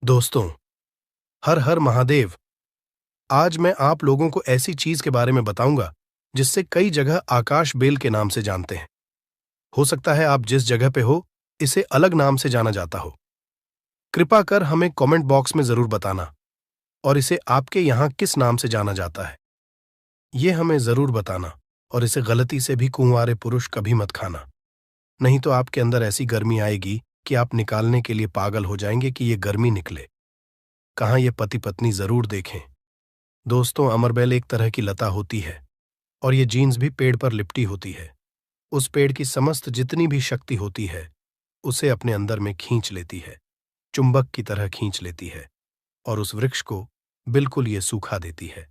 दोस्तों, हर हर महादेव। आज मैं आप लोगों को ऐसी चीज के बारे में बताऊंगा जिससे कई जगह आकाश बेल के नाम से जानते हैं। हो सकता है आप जिस जगह पे हो इसे अलग नाम से जाना जाता हो। कृपा कर हमें कमेंट बॉक्स में जरूर बताना और इसे आपके यहाँ किस नाम से जाना जाता है ये हमें जरूर बताना। और इसे गलती से भी कुंवारे पुरुष कभी मत खाना, नहीं तो आपके अंदर ऐसी गर्मी आएगी कि आप निकालने के लिए पागल हो जाएंगे कि ये गर्मी निकले। कहाँ ये पति पत्नी जरूर देखें। दोस्तों, अमरबेल एक तरह की लता होती है और ये जीन्स भी पेड़ पर लिपटी होती है। उस पेड़ की समस्त जितनी भी शक्ति होती है उसे अपने अंदर में खींच लेती है, चुंबक की तरह खींच लेती है और उस वृक्ष को बिल्कुल ये सूखा देती है।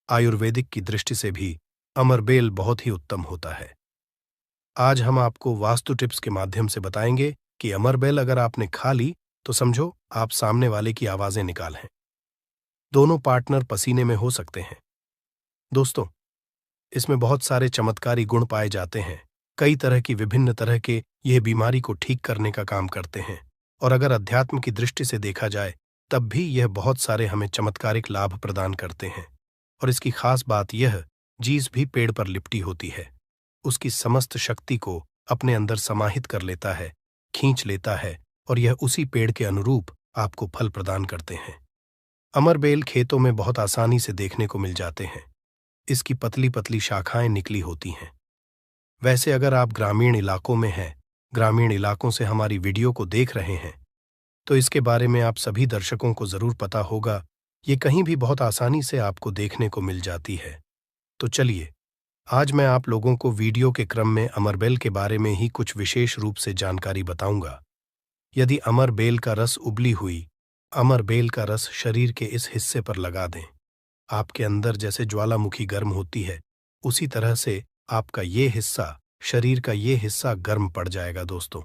आयुर्वेदिक की दृष्टि से भी अमरबेल बहुत ही उत्तम होता है। आज हम आपको वास्तु टिप्स के माध्यम से बताएंगे कि अमरबेल अगर आपने खा ली तो समझो आप सामने वाले की आवाजें निकाल हैं। दोनों पार्टनर पसीने में हो सकते हैं। दोस्तों, इसमें बहुत सारे चमत्कारी गुण पाए जाते हैं। कई तरह की विभिन्न तरह के यह बीमारी को ठीक करने का काम करते हैं और अगर अध्यात्म की दृष्टि से देखा जाए तब भी यह बहुत सारे हमें चमत्कारिक लाभ प्रदान करते हैं। और इसकी खास बात यह, जीस भी पेड़ पर लिपटी होती है, उसकी समस्त शक्ति को अपने अंदर समाहित कर लेता है, खींच लेता है और यह उसी पेड़ के अनुरूप आपको फल प्रदान करते हैं। अमरबेल खेतों में बहुत आसानी से देखने को मिल जाते हैं। इसकी पतली पतली शाखाएं निकली होती हैं। वैसे अगर आप ग्रामीण इलाकों में हैं, ग्रामीण इलाकों से हमारी वीडियो को देख रहे हैं, तो इसके बारे में आप सभी दर्शकों को जरूर पता होगा। ये कहीं भी बहुत आसानी से आपको देखने को मिल जाती है। तो चलिए, आज मैं आप लोगों को वीडियो के क्रम में अमरबेल के बारे में ही कुछ विशेष रूप से जानकारी बताऊंगा। यदि अमरबेल का रस उबली हुई अमरबेल का रस शरीर के इस हिस्से पर लगा दें, आपके अंदर जैसे ज्वालामुखी गर्म होती है उसी तरह से आपका ये हिस्सा, शरीर का ये हिस्सा गर्म पड़ जाएगा। दोस्तों,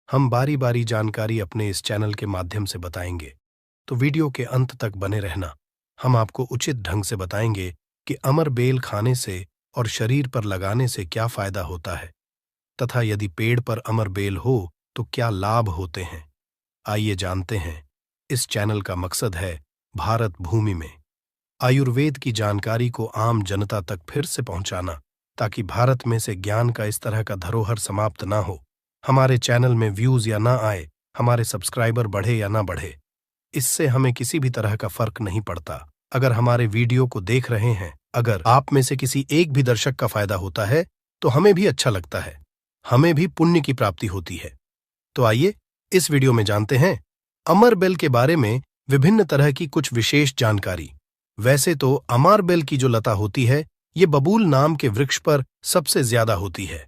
हम बारी बारी जानकारी अपने इस चैनल के माध्यम से बताएंगे, तो वीडियो के अंत तक बने रहना। हम आपको उचित ढंग से बताएंगे कि अमरबेल खाने से और शरीर पर लगाने से क्या फायदा होता है तथा यदि पेड़ पर अमरबेल हो तो क्या लाभ होते हैं। आइए जानते हैं। इस चैनल का मकसद है भारत भूमि में आयुर्वेद की जानकारी को आम जनता तक फिर से पहुंचाना, ताकि भारत में से ज्ञान का इस तरह का धरोहर समाप्त ना हो। हमारे चैनल में व्यूज या ना आए, हमारे सब्सक्राइबर बढ़े या ना बढ़े, इससे हमें किसी भी तरह का फर्क नहीं पड़ता। अगर हमारे वीडियो को देख रहे हैं, अगर आप में से किसी एक भी दर्शक का फायदा होता है तो हमें भी अच्छा लगता है, हमें भी पुण्य की प्राप्ति होती है। तो आइए इस वीडियो में जानते हैं अमरबेल के बारे में विभिन्न तरह की कुछ विशेष जानकारी। वैसे तो अमरबेल की जो लता होती है ये बबूल नाम के वृक्ष पर सबसे ज्यादा होती है,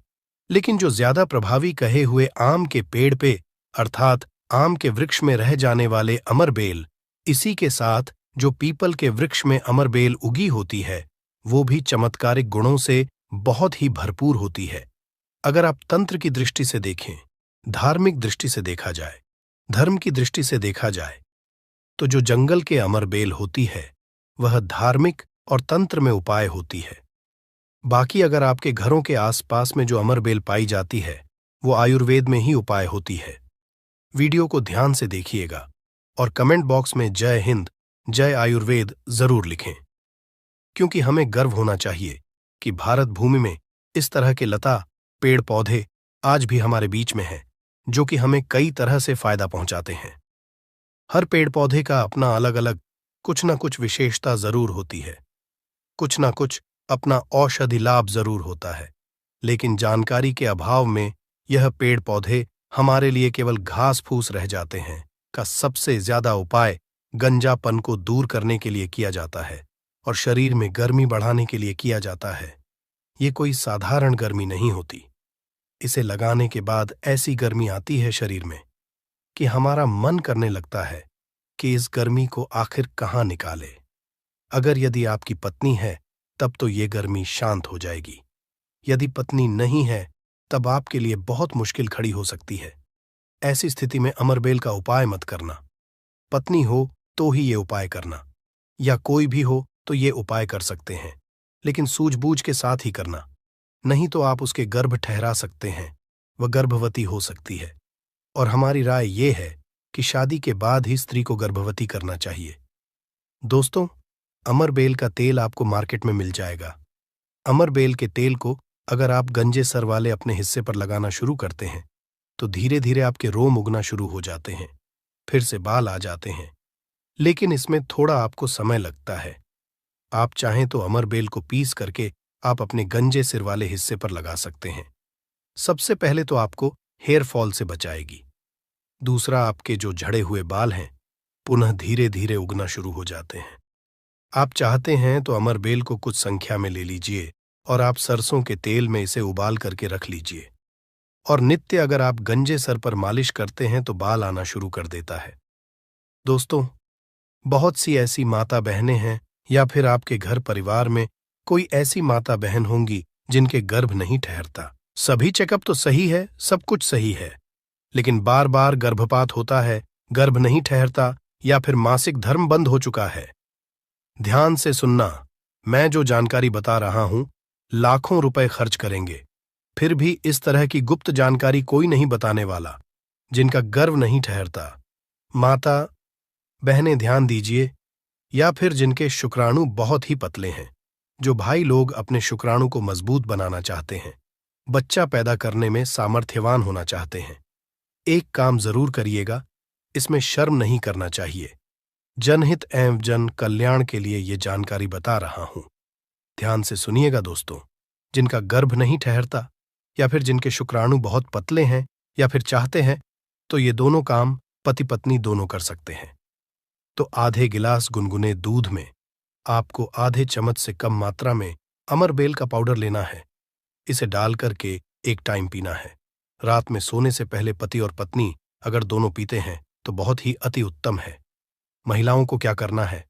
लेकिन जो ज्यादा प्रभावी कहे हुए आम के पेड़ पे अर्थात आम के वृक्ष में रह जाने वाले अमरबेल, इसी के साथ जो पीपल के वृक्ष में अमरबेल उगी होती है वो भी चमत्कारिक गुणों से बहुत ही भरपूर होती है। अगर आप तंत्र की दृष्टि से देखें, धार्मिक दृष्टि से देखा जाए, धर्म की दृष्टि से देखा जाए, तो जो जंगल के अमरबेल होती है वह धार्मिक और तंत्र में उपाय होती है। बाकी अगर आपके घरों के आसपास में जो अमरबेल पाई जाती है वो आयुर्वेद में ही उपाय होती है। वीडियो को ध्यान से देखिएगा और कमेंट बॉक्स में जय हिंद, जय आयुर्वेद जरूर लिखें, क्योंकि हमें गर्व होना चाहिए कि भारत भूमि में इस तरह के लता, पेड़ पौधे आज भी हमारे बीच में हैं, जो कि हमें कई तरह से फायदा पहुंचाते हैं। हर पेड़ पौधे का अपना अलग अलग कुछ न कुछ विशेषता जरूर होती है, कुछ न कुछ अपना औषधि लाभ जरूर होता है, लेकिन जानकारी के अभाव में यह पेड़ पौधे हमारे लिए केवल घास फूस रह जाते हैं। का सबसे ज्यादा उपाय गंजापन को दूर करने के लिए किया जाता है और शरीर में गर्मी बढ़ाने के लिए किया जाता है। ये कोई साधारण गर्मी नहीं होती। इसे लगाने के बाद ऐसी गर्मी आती है शरीर में कि हमारा मन करने लगता है कि इस गर्मी को आखिर कहाँ निकाले। अगर यदि आपकी पत्नी है तब तो ये गर्मी शांत हो जाएगी। यदि पत्नी नहीं है तब आपके लिए बहुत मुश्किल खड़ी हो सकती है। ऐसी स्थिति में अमरबेल का उपाय मत करना। पत्नी हो तो ही ये उपाय करना, या कोई भी हो तो ये उपाय कर सकते हैं, लेकिन सूझबूझ के साथ ही करना, नहीं तो आप उसके गर्भ ठहरा सकते हैं, वह गर्भवती हो सकती है। और हमारी राय ये है कि शादी के बाद ही स्त्री को गर्भवती करना चाहिए। दोस्तों, अमरबेल का तेल आपको मार्केट में मिल जाएगा। अमरबेल के तेल को अगर आप गंजे सर वाले अपने हिस्से पर लगाना शुरू करते हैं तो धीरे धीरे आपके रोम उगना शुरू हो जाते हैं, फिर से बाल आ जाते हैं। लेकिन इसमें थोड़ा आपको समय लगता है। आप चाहें तो अमरबेल को पीस करके आप अपने गंजे सिर वाले हिस्से पर लगा सकते हैं। सबसे पहले तो आपको हेयर फॉल से बचाएगी। दूसरा, आपके जो झड़े हुए बाल हैं पुनः धीरे धीरे उगना शुरू हो जाते हैं। आप चाहते हैं तो अमरबेल को कुछ संख्या में ले लीजिए और आप सरसों के तेल में इसे उबाल करके रख लीजिए और नित्य अगर आप गंजे सर पर मालिश करते हैं तो बाल आना शुरू कर देता है। दोस्तों, बहुत सी ऐसी माता बहनें हैं या फिर आपके घर परिवार में कोई ऐसी माता बहन होंगी जिनके गर्भ नहीं ठहरता। सभी चेकअप तो सही है, सब कुछ सही है, लेकिन बार बार गर्भपात होता है, गर्भ नहीं ठहरता या फिर मासिक धर्म बंद हो चुका है। ध्यान से सुनना, मैं जो जानकारी बता रहा हूं लाखों रुपए खर्च करेंगे, फिर भी इस तरह की गुप्त जानकारी कोई नहीं बताने वाला। जिनका गर्भ नहीं ठहरता, माता बहनें ध्यान दीजिए, या फिर जिनके शुक्राणु बहुत ही पतले हैं, जो भाई लोग अपने शुक्राणु को मजबूत बनाना चाहते हैं, बच्चा पैदा करने में सामर्थ्यवान होना चाहते हैं, एक काम जरूर करिएगा, इसमें शर्म नहीं करना चाहिए। जनहित एवं जन कल्याण के लिए ये जानकारी बता रहा हूं। ध्यान से सुनिएगा दोस्तों, जिनका गर्भ नहीं ठहरता या फिर जिनके शुक्राणु बहुत पतले हैं या फिर चाहते हैं, तो ये दोनों काम पति पत्नी दोनों कर सकते हैं। तो आधे गिलास गुनगुने दूध में आपको आधे चम्मच से कम मात्रा में अमरबेल का पाउडर लेना है। इसे डाल करके एक टाइम पीना है। रात में सोने से पहले पति और पत्नी अगर दोनों पीते हैं तो बहुत ही अति उत्तम है। महिलाओं को क्या करना है,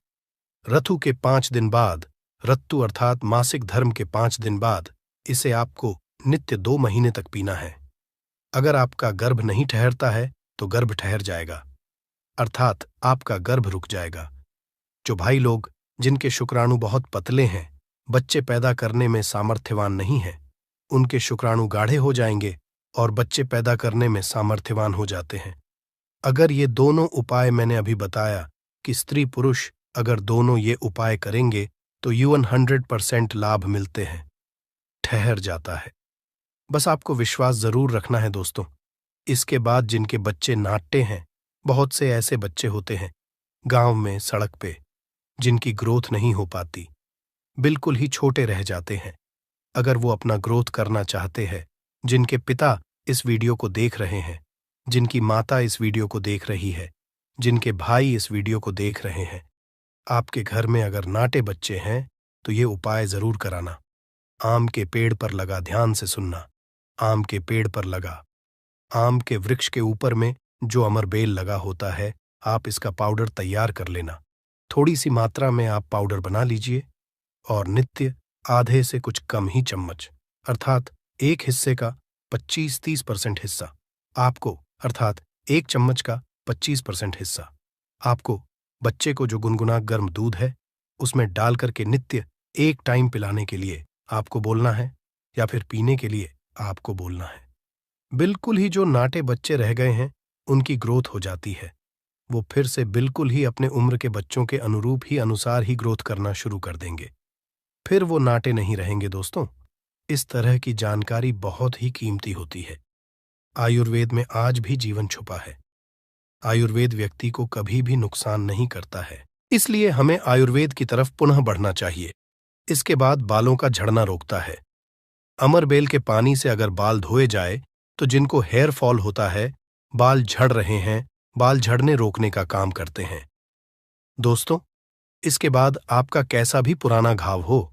ऋतु के 5 दिन बाद, ऋतु अर्थात मासिक धर्म के 5 दिन बाद इसे आपको नित्य 2 महीने तक पीना है। अगर आपका गर्भ नहीं ठहरता है तो गर्भ ठहर जाएगा, अर्थात आपका गर्भ रुक जाएगा। जो भाई लोग जिनके शुक्राणु बहुत पतले हैं, बच्चे पैदा करने में सामर्थ्यवान नहीं हैं, उनके शुक्राणु गाढ़े हो जाएंगे और बच्चे पैदा करने में सामर्थ्यवान हो जाते हैं। अगर ये दोनों उपाय मैंने अभी बताया कि स्त्री पुरुष अगर दोनों ये उपाय करेंगे तो यौवन 100% लाभ मिलते हैं, ठहर जाता है। बस आपको विश्वास जरूर रखना है दोस्तों। इसके बाद जिनके बच्चे नाट्य हैं, बहुत से ऐसे बच्चे होते हैं गांव में, सड़क पे, जिनकी ग्रोथ नहीं हो पाती, बिल्कुल ही छोटे रह जाते हैं। अगर वो अपना ग्रोथ करना चाहते हैं, जिनके पिता इस वीडियो को देख रहे हैं, जिनकी माता इस वीडियो को देख रही है, जिनके भाई इस वीडियो को देख रहे हैं, आपके घर में अगर नाटे बच्चे हैं तो ये उपाय जरूर कराना। आम के पेड़ पर लगा, ध्यान से सुनना, आम के पेड़ पर लगा, आम के वृक्ष के ऊपर में जो अमरबेल लगा होता है, आप इसका पाउडर तैयार कर लेना। थोड़ी सी मात्रा में आप पाउडर बना लीजिए और नित्य आधे से कुछ कम ही चम्मच, अर्थात एक हिस्से का 25-30% हिस्सा आपको, अर्थात एक चम्मच का 25% हिस्सा आपको बच्चे को जो गुनगुना गर्म दूध है उसमें डाल करके नित्य एक टाइम पिलाने के लिए आपको बोलना है या फिर पीने के लिए आपको बोलना है। बिल्कुल ही जो नाटे बच्चे रह गए हैं उनकी ग्रोथ हो जाती है, वो फिर से बिल्कुल ही अपने उम्र के बच्चों के अनुरूप ही अनुसार ही ग्रोथ करना शुरू कर देंगे, फिर वो नाटे नहीं रहेंगे। दोस्तों, इस तरह की जानकारी बहुत ही कीमती होती है। आयुर्वेद में आज भी जीवन छुपा है। आयुर्वेद व्यक्ति को कभी भी नुकसान नहीं करता है, इसलिए हमें आयुर्वेद की तरफ पुनः बढ़ना चाहिए। इसके बाद बालों का झड़ना रोकता है। अमरबेल के पानी से अगर बाल धोए जाए तो जिनको हेयर फॉल होता है, बाल झड़ रहे हैं, बाल झड़ने रोकने का काम करते हैं। दोस्तों, इसके बाद आपका कैसा भी पुराना घाव हो,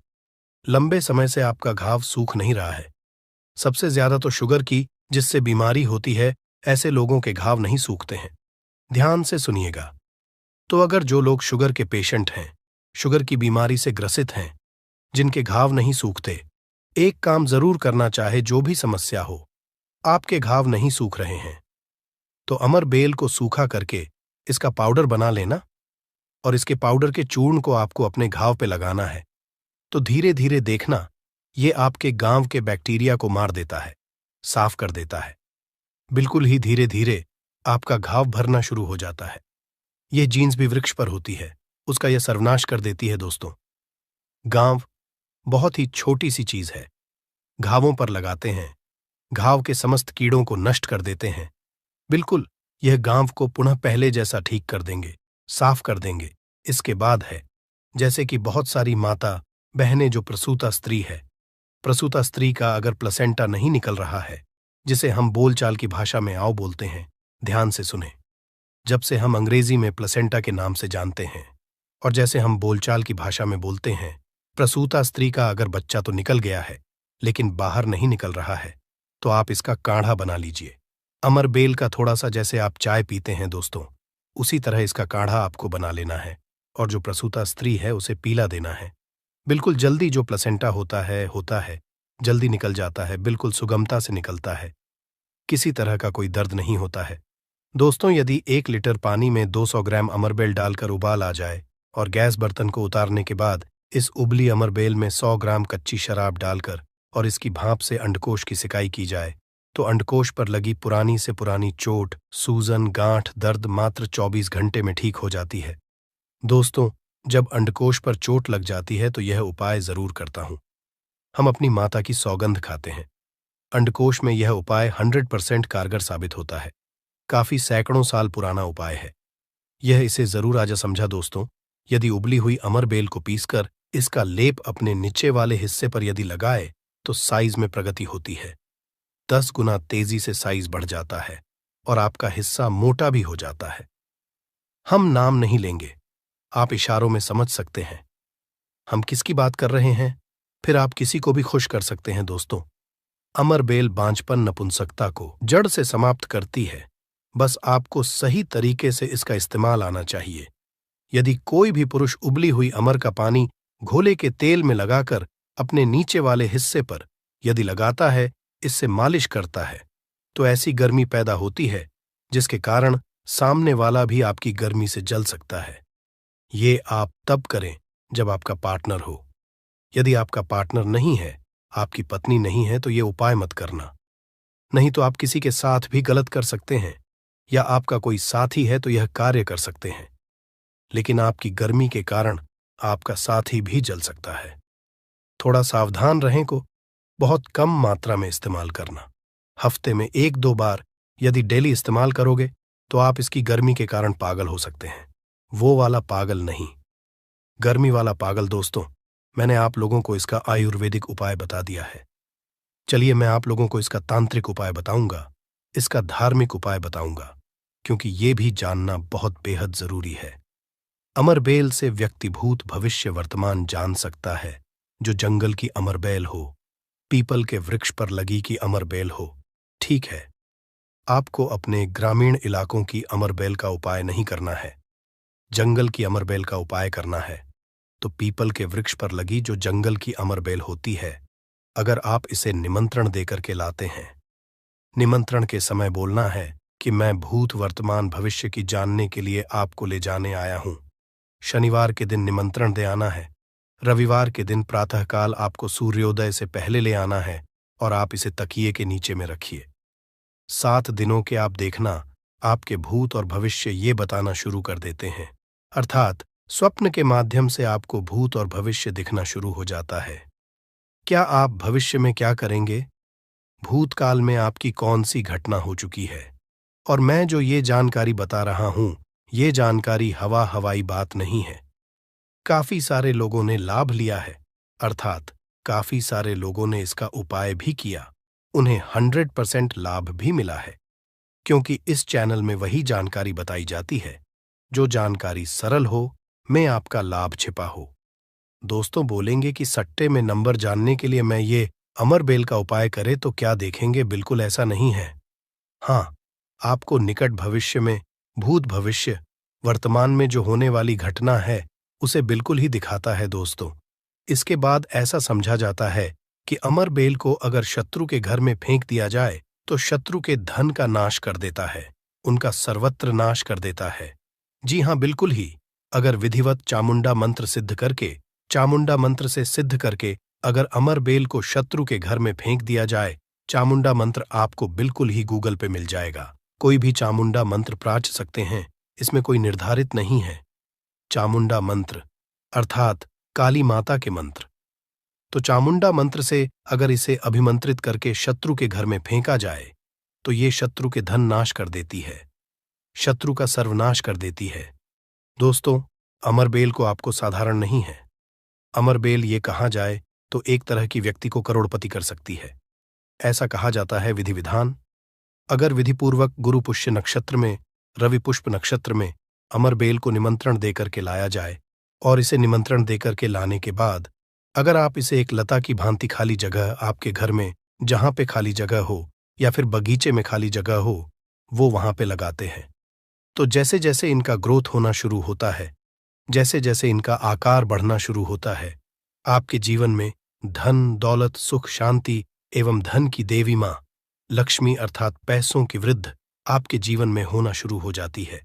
लंबे समय से आपका घाव सूख नहीं रहा है, सबसे ज्यादा तो शुगर की जिससे बीमारी होती है, ऐसे लोगों के घाव नहीं सूखते हैं। ध्यान से सुनिएगा। तो अगर जो लोग शुगर के पेशेंट हैं, शुगर की बीमारी से ग्रसित हैं, जिनके घाव नहीं सूखते, एक काम जरूर करना चाहे, जो भी समस्या हो, आपके घाव नहीं सूख रहे हैं तो अमरबेल को सूखा करके इसका पाउडर बना लेना और इसके पाउडर के चूर्ण को आपको अपने घाव पे लगाना है। तो धीरे धीरे देखना, ये आपके गांव के बैक्टीरिया को मार देता है, साफ कर देता है। बिल्कुल ही धीरे धीरे आपका घाव भरना शुरू हो जाता है। यह जीन्स भी वृक्ष पर होती है, उसका यह सर्वनाश कर देती है दोस्तों। गांव बहुत ही छोटी सी चीज है, घावों पर लगाते हैं, घाव के समस्त कीड़ों को नष्ट कर देते हैं। बिल्कुल, यह गांव को पुनः पहले जैसा ठीक कर देंगे, साफ कर देंगे। इसके बाद है, जैसे कि बहुत सारी माता बहनें जो प्रसूता स्त्री है, प्रसूता स्त्री का अगर प्लेसेंटा नहीं निकल रहा है, जिसे हम बोलचाल की भाषा में आओ बोलते हैं, ध्यान से सुने। जब से हम अंग्रेजी में प्लेसेंटा के नाम से जानते हैं और जैसे हम बोलचाल की भाषा में बोलते हैं, प्रसूता स्त्री का अगर बच्चा तो निकल गया है लेकिन बाहर नहीं निकल रहा है, तो आप इसका काढ़ा बना लीजिए। अमर बेल का थोड़ा सा जैसे आप चाय पीते हैं दोस्तों, उसी तरह इसका काढ़ा आपको बना लेना है और जो प्रसूता स्त्री है उसे पीला देना है। बिल्कुल जल्दी जो प्लेसेंटा होता है, जल्दी निकल जाता है, बिल्कुल सुगमता से निकलता है, किसी तरह का कोई दर्द नहीं होता है। दोस्तों, यदि 1 लीटर पानी में 200 ग्राम अमरबेल डालकर उबाल आ जाए और गैस बर्तन को उतारने के बाद इस उबली अमरबेल में 100 ग्राम कच्ची शराब डालकर और इसकी भाप से अंडकोश की सिकाई की जाए, तो अंडकोश पर लगी पुरानी से पुरानी चोट, सूजन, गांठ, दर्द मात्र 24 घंटे में ठीक हो जाती है। दोस्तों, जब अंडकोश पर चोट लग जाती है तो यह उपाय जरूर करता हूं। हम अपनी माता की सौगंध खाते हैं। अंडकोश में यह उपाय 100% कारगर साबित होता है। काफी सैकड़ों साल पुराना उपाय है यह, इसे जरूर आजा समझा दोस्तों। यदि उबली हुई अमरबेल को पीसकर इसका लेप अपने नीचे वाले हिस्से पर यदि लगाए तो साइज में प्रगति होती है। 10 गुना तेजी से साइज बढ़ जाता है और आपका हिस्सा मोटा भी हो जाता है। हम नाम नहीं लेंगे, आप इशारों में समझ सकते हैं हम किसकी बात कर रहे हैं, फिर आप किसी को भी खुश कर सकते हैं दोस्तों। अमरबेल बांझपन नपुंसकता को जड़ से समाप्त करती है, बस आपको सही तरीके से इसका इस्तेमाल आना चाहिए। यदि कोई भी पुरुष उबली हुई अमर का पानी घोले के तेल में लगाकर अपने नीचे वाले हिस्से पर यदि लगाता है, इससे मालिश करता है, तो ऐसी गर्मी पैदा होती है जिसके कारण सामने वाला भी आपकी गर्मी से जल सकता है। ये आप तब करें जब आपका पार्टनर हो। यदि आपका पार्टनर नहीं है, आपकी पत्नी नहीं है, तो ये उपाय मत करना। नहीं तो आप किसी के साथ भी गलत कर सकते हैं, या आपका कोई साथी है तो यह कार्य कर सकते हैं, लेकिन आपकी गर्मी के कारण आपका साथी भी जल सकता है। थोड़ा सावधान रहें को बहुत कम मात्रा में इस्तेमाल करना। हफ्ते में 1-2 बार यदि डेली इस्तेमाल करोगे तो आप इसकी गर्मी के कारण पागल हो सकते हैं। वो वाला पागल नहीं, गर्मी वाला पागल। दोस्तों, मैंने आप लोगों को इसका आयुर्वेदिक उपाय बता दिया है। चलिए मैं आप लोगों को इसका तांत्रिक उपाय बताऊंगा, इसका धार्मिक उपाय बताऊंगा, क्योंकि ये भी जानना बहुत बेहद जरूरी है। अमरबेल से व्यक्ति भूत भविष्य वर्तमान जान सकता है। जो जंगल की अमरबेल हो, पीपल के वृक्ष पर लगी की अमरबेल हो, ठीक है, आपको अपने ग्रामीण इलाकों की अमरबेल का उपाय नहीं करना है, जंगल की अमरबेल का उपाय करना है। तो पीपल के वृक्ष पर लगी जो जंगल की अमरबेल होती है, अगर आप इसे निमंत्रण देकर के लाते हैं, निमंत्रण के समय बोलना है कि मैं भूत वर्तमान भविष्य की जानने के लिए आपको ले जाने आया हूं। शनिवार के दिन निमंत्रण दे आना है, रविवार के दिन प्रातःकाल आपको सूर्योदय से पहले ले आना है और आप इसे तकिए के नीचे में रखिए। 7 दिनों के आप देखना आपके भूत और भविष्य ये बताना शुरू कर देते हैं, अर्थात स्वप्न के माध्यम से आपको भूत और भविष्य दिखना शुरू हो जाता है। क्या आप भविष्य में क्या करेंगे, भूतकाल में आपकी कौन सी घटना हो चुकी है, और मैं जो ये जानकारी बता रहा हूं, ये जानकारी हवाई बात नहीं है। काफी सारे लोगों ने लाभ लिया है, अर्थात काफी सारे लोगों ने इसका उपाय भी किया, उन्हें 100% लाभ भी मिला है, क्योंकि इस चैनल में वही जानकारी बताई जाती है जो जानकारी सरल हो, में आपका लाभ छिपा हो। दोस्तों बोलेंगे कि सट्टे में नंबर जानने के लिए मैं ये अमरबेल का उपाय करे तो क्या देखेंगे, बिल्कुल ऐसा नहीं है। हाँ, आपको निकट भविष्य में भूत भविष्य वर्तमान में जो होने वाली घटना है उसे बिल्कुल ही दिखाता है दोस्तों। इसके बाद ऐसा समझा जाता है कि अमरबेल को अगर शत्रु के घर में फेंक दिया जाए तो शत्रु के धन का नाश कर देता है, उनका सर्वत्र नाश कर देता है। जी हाँ, बिल्कुल ही। अगर विधिवत चामुंडा मंत्र सिद्ध करके, चामुंडा मंत्र से सिद्ध करके अगर अमरबेल को शत्रु के घर में फेंक दिया जाए, चामुंडा मंत्र आपको बिल्कुल ही गूगल पे मिल जाएगा। कोई भी चामुंडा मंत्र प्राच सकते हैं, इसमें कोई निर्धारित नहीं है। चामुंडा मंत्र अर्थात काली माता के मंत्र। तो चामुंडा मंत्र से अगर इसे अभिमंत्रित करके शत्रु के घर में फेंका जाए तो ये शत्रु के धन नाश कर देती है, शत्रु का सर्वनाश कर देती है। दोस्तों, अमरबेल को आपको साधारण नहीं है। अमरबेल ये कहा जाए तो एक तरह की व्यक्ति को करोड़पति कर सकती है। ऐसा कहा जाता है विधि विधान। अगर विधिपूर्वक गुरु पुष्य नक्षत्र में, रवि पुष्प नक्षत्र में अमरबेल को निमंत्रण देकर के लाया जाए और इसे निमंत्रण देकर के लाने के बाद अगर आप इसे एक लता की भांति खाली जगह आपके घर में जहां पे खाली जगह हो या फिर बगीचे में खाली जगह हो, वो वहां पे लगाते हैं, तो जैसे जैसे इनका ग्रोथ होना शुरू होता है, जैसे जैसे इनका आकार बढ़ना शुरू होता है, आपके जीवन में धन, दौलत, सुख, शांति एवं धन की देवी मां लक्ष्मी अर्थात पैसों की वृद्धि आपके जीवन में होना शुरू हो जाती है।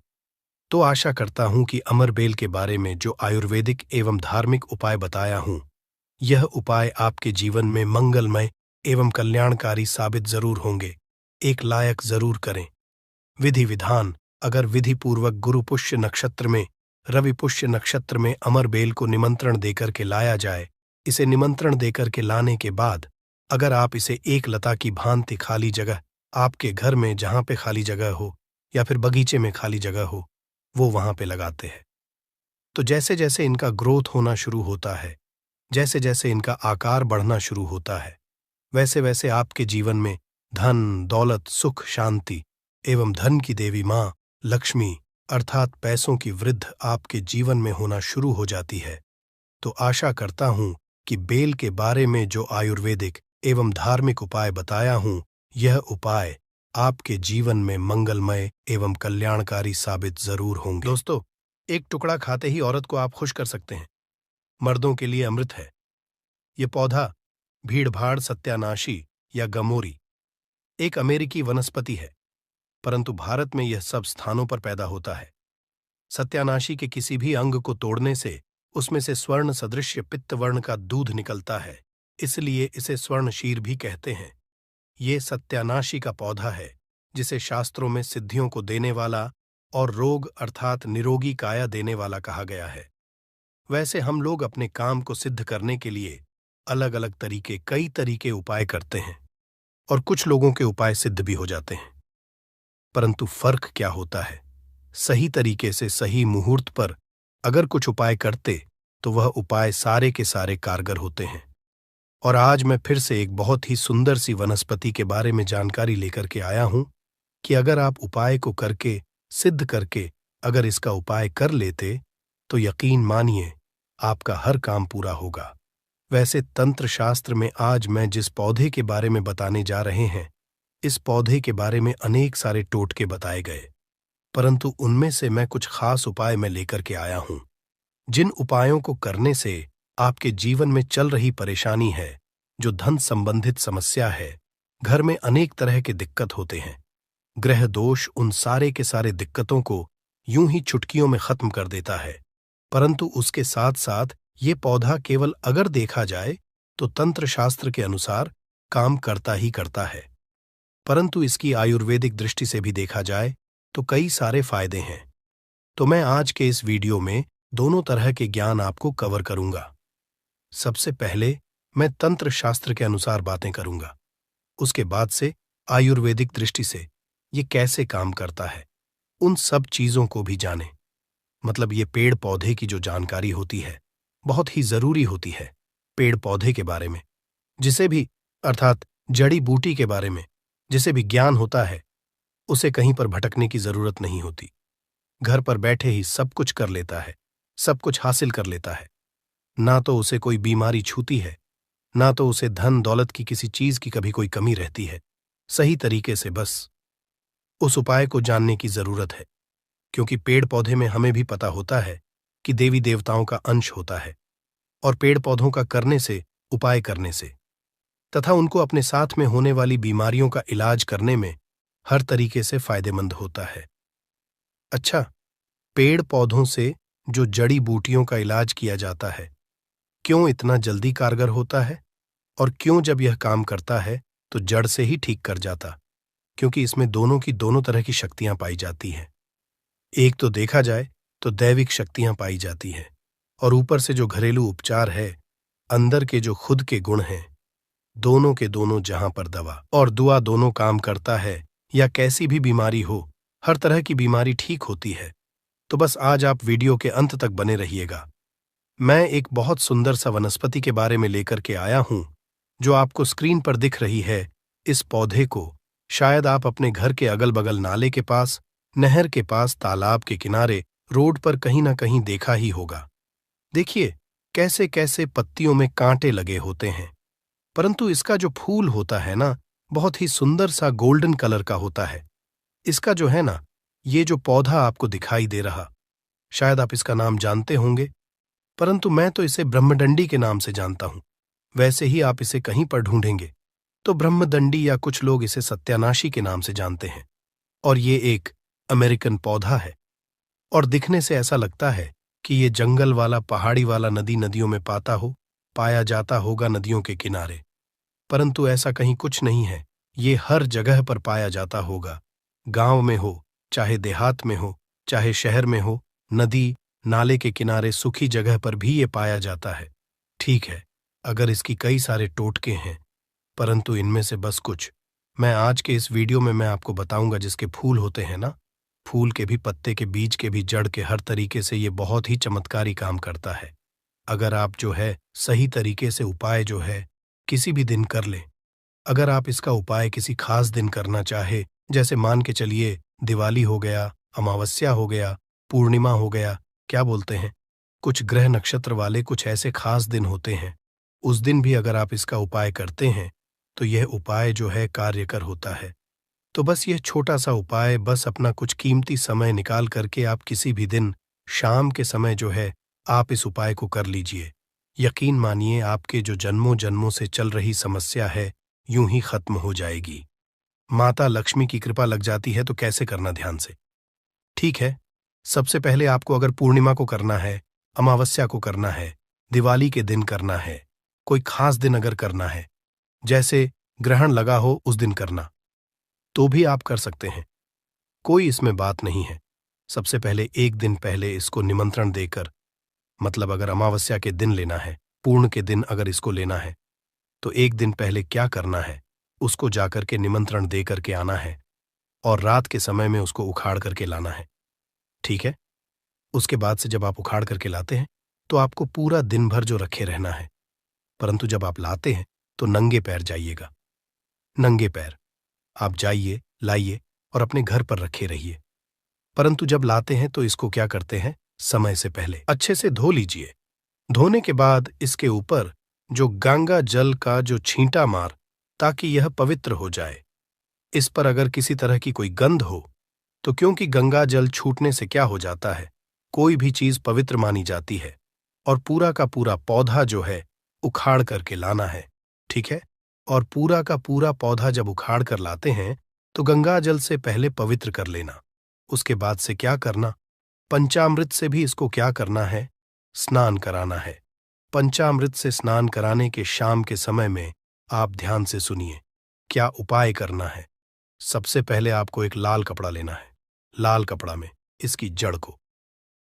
तो आशा करता हूं कि अमरबेल के बारे में जो आयुर्वेदिक एवं धार्मिक उपाय बताया हूं, यह उपाय आपके जीवन में मंगलमय एवं कल्याणकारी साबित जरूर होंगे। एक लायक जरूर करें। विधि विधान अगर विधि पूर्वक गुरु पुष्य नक्षत्र में, रवि पुष्य नक्षत्र में अमरबेल को निमंत्रण देकर के लाया जाए, इसे निमंत्रण देकर के लाने के बाद अगर आप इसे एक लता की भांति खाली जगह आपके घर में जहां पे खाली जगह हो या फिर बगीचे में खाली जगह हो, वो वहां पे लगाते हैं, तो जैसे जैसे इनका ग्रोथ होना शुरू होता है, जैसे जैसे इनका आकार बढ़ना शुरू होता है, वैसे वैसे आपके जीवन में धन, दौलत, सुख, शांति एवं धन की देवी मां लक्ष्मी अर्थात पैसों की वृद्धि आपके जीवन में होना शुरू हो जाती है। तो आशा करता हूं कि बेल के बारे में जो आयुर्वेदिक एवं धार्मिक उपाय बताया हूं, यह उपाय आपके जीवन में मंगलमय एवं कल्याणकारी साबित जरूर होंगे। दोस्तों, एक टुकड़ा खाते ही औरत को आप खुश कर सकते हैं। मर्दों के लिए अमृत है। ये पौधा भीड़भाड़ सत्यानाशी या गमोरी एक अमेरिकी वनस्पति है, परंतु भारत में यह सब स्थानों पर पैदा होता है। सत्यानाशी के किसी भी अंग को तोड़ने से उसमें से स्वर्ण सदृश्य पित्त वर्ण का दूध निकलता है, इसलिए इसे स्वर्णशीर भी कहते हैं। ये सत्यानाशी का पौधा है जिसे शास्त्रों में सिद्धियों को देने वाला और रोग अर्थात निरोगी काया देने वाला कहा गया है। वैसे हम लोग अपने काम को सिद्ध करने के लिए अलग अलग तरीके, कई तरीके उपाय करते हैं और कुछ लोगों के उपाय सिद्ध भी हो जाते हैं, परंतु फर्क क्या होता है? सही तरीके से सही मुहूर्त पर अगर कुछ उपाय करते तो वह उपाय सारे के सारे कारगर होते हैं। और आज मैं फिर से एक बहुत ही सुंदर सी वनस्पति के बारे में जानकारी लेकर के आया हूं कि अगर आप उपाय को करके, सिद्ध करके अगर इसका उपाय कर लेते तो यकीन मानिए आपका हर काम पूरा होगा। वैसे तंत्र शास्त्र में आज मैं जिस पौधे के बारे में बताने जा रहे हैं, इस पौधे के बारे में अनेक सारे टोटके बताए गए, परंतु उनमें से मैं कुछ खास उपाय मैं लेकर के आया हूं, जिन उपायों को करने से आपके जीवन में चल रही परेशानी है, जो धन संबंधित समस्या है, घर में अनेक तरह के दिक्कत होते हैं, ग्रह दोष उन सारे के सारे दिक्कतों को यूं ही चुटकियों में खत्म कर देता है। परंतु उसके साथ साथ ये पौधा केवल अगर देखा जाए तो तंत्र शास्त्र के अनुसार काम करता ही करता है, परंतु इसकी आयुर्वेदिक दृष्टि से भी देखा जाए तो कई सारे फायदे हैं। तो मैं आज के इस वीडियो में दोनों तरह के ज्ञान आपको कवर करूंगा। सबसे पहले मैं तंत्र शास्त्र के अनुसार बातें करूंगा, उसके बाद से आयुर्वेदिक दृष्टि से ये कैसे काम करता है, उन सब चीजों को भी जानें। मतलब ये पेड़ पौधे की जो जानकारी होती है बहुत ही जरूरी होती है। पेड़ पौधे के बारे में जिसे भी अर्थात जड़ी बूटी के बारे में जिसे भी ज्ञान होता है, उसे कहीं पर भटकने की जरूरत नहीं होती। घर पर बैठे ही सब कुछ कर लेता है, सब कुछ हासिल कर लेता है। ना तो उसे कोई बीमारी छूती है, ना तो उसे धन दौलत की किसी चीज की कभी कोई कमी रहती है। सही तरीके से बस उस उपाय को जानने की जरूरत है, क्योंकि पेड़ पौधे में हमें भी पता होता है कि देवी देवताओं का अंश होता है और पेड़ पौधों का करने से, उपाय करने से तथा उनको अपने साथ में होने वाली बीमारियों का इलाज करने में हर तरीके से फायदेमंद होता है। अच्छा, पेड़ पौधों से जो जड़ी बूटियों का इलाज किया जाता है, क्यों इतना जल्दी कारगर होता है और क्यों जब यह काम करता है तो जड़ से ही ठीक कर जाता? क्योंकि इसमें दोनों की दोनों तरह की शक्तियां पाई जाती हैं। एक तो देखा जाए तो दैविक शक्तियां पाई जाती हैं, और ऊपर से जो घरेलू उपचार है, अंदर के जो खुद के गुण हैं, दोनों के दोनों जहां पर दवा और दुआ दोनों काम करता है, या कैसी भी बीमारी हो, हर तरह की बीमारी ठीक होती है। तो बस आज आप वीडियो के अंत तक बने रहिएगा। मैं एक बहुत सुंदर सा वनस्पति के बारे में लेकर के आया हूं, जो आपको स्क्रीन पर दिख रही है। इस पौधे को शायद आप अपने घर के अगल बगल नाले के पास, नहर के पास, तालाब के किनारे, रोड पर कहीं ना कहीं देखा ही होगा। देखिए कैसे कैसे पत्तियों में कांटे लगे होते हैं, परंतु इसका जो फूल होता है ना, बहुत ही सुंदर सा गोल्डन कलर का होता है। इसका जो है ना, ये जो पौधा आपको दिखाई दे रहा, शायद आप इसका नाम जानते होंगे, परंतु मैं तो इसे ब्रह्मदंडी के नाम से जानता हूं। वैसे ही आप इसे कहीं पर ढूंढेंगे तो ब्रह्मदंडी, या कुछ लोग इसे सत्यानाशी के नाम से जानते हैं। और ये एक अमेरिकन पौधा है, और दिखने से ऐसा लगता है कि ये जंगल वाला, पहाड़ी वाला, नदियों में पाया जाता होगा, नदियों के किनारे। परंतु ऐसा कहीं कुछ नहीं है, ये हर जगह पर पाया जाता होगा। गांव में हो, चाहे देहात में हो, चाहे शहर में हो, नदी नाले के किनारे, सूखी जगह पर भी ये पाया जाता है। ठीक है, अगर इसकी कई सारे टोटके हैं, परंतु इनमें से बस कुछ मैं आज के इस वीडियो में मैं आपको बताऊंगा। जिसके फूल होते हैं ना, फूल के भी, पत्ते के, बीज के भी, जड़ के, हर तरीके से ये बहुत ही चमत्कारी काम करता है। अगर आप जो है सही तरीके से उपाय जो है किसी भी दिन कर लें, अगर आप इसका उपाय किसी खास दिन करना चाहे, जैसे मान के चलिए दिवाली हो गया, अमावस्या हो गया, पूर्णिमा हो गया, क्या बोलते हैं, कुछ ग्रह नक्षत्र वाले कुछ ऐसे खास दिन होते हैं, उस दिन भी अगर आप इसका उपाय करते हैं तो यह उपाय जो है कार्यकर होता है। तो बस यह छोटा सा उपाय, बस अपना कुछ कीमती समय निकाल करके आप किसी भी दिन शाम के समय जो है आप इस उपाय को कर लीजिए। यकीन मानिए, आपके जो जन्मों जन्मों से चल रही समस्या है, यूं ही खत्म हो जाएगी। माता लक्ष्मी की कृपा लग जाती है। तो कैसे करना, ध्यान से। ठीक है, सबसे पहले आपको अगर पूर्णिमा को करना है, अमावस्या को करना है, दिवाली के दिन करना है, कोई खास दिन अगर करना है, जैसे ग्रहण लगा हो उस दिन करना, तो भी आप कर सकते हैं, कोई इसमें बात नहीं है। सबसे पहले एक दिन पहले इसको निमंत्रण देकर, मतलब अगर अमावस्या के दिन लेना है, पूर्ण के दिन अगर इसको लेना है, तो एक दिन पहले क्या करना है, उसको जाकर के निमंत्रण दे करके आना है, और रात के समय में उसको उखाड़ करके लाना है। ठीक है, उसके बाद से जब आप उखाड़ करके लाते हैं तो आपको पूरा दिन भर जो रखे रहना है, परंतु जब आप लाते हैं तो नंगे पैर जाइएगा। नंगे पैर आप जाइए, लाइए और अपने घर पर रखे रहिए। परंतु जब लाते हैं तो इसको क्या करते हैं, समय से पहले अच्छे से धो लीजिए। धोने के बाद इसके ऊपर जो गंगा जल का जो छींटा मार, ताकि यह पवित्र हो जाए। इस पर अगर किसी तरह की कोई गंध हो तो, क्योंकि गंगा जल छूटने से क्या हो जाता है, कोई भी चीज पवित्र मानी जाती है, और पूरा का पूरा पौधा जो है उखाड़ करके लाना है। ठीक है, और पूरा का पूरा पौधा जब उखाड़ कर लाते हैं तो गंगा जल से पहले पवित्र कर लेना। उसके बाद से क्या करना, पंचामृत से भी इसको क्या करना है, स्नान कराना है। पंचामृत से स्नान कराने के शाम के समय में आप ध्यान से सुनिए क्या उपाय करना है। सबसे पहले आपको एक लाल कपड़ा लेना है, लाल कपड़ा में इसकी जड़ को,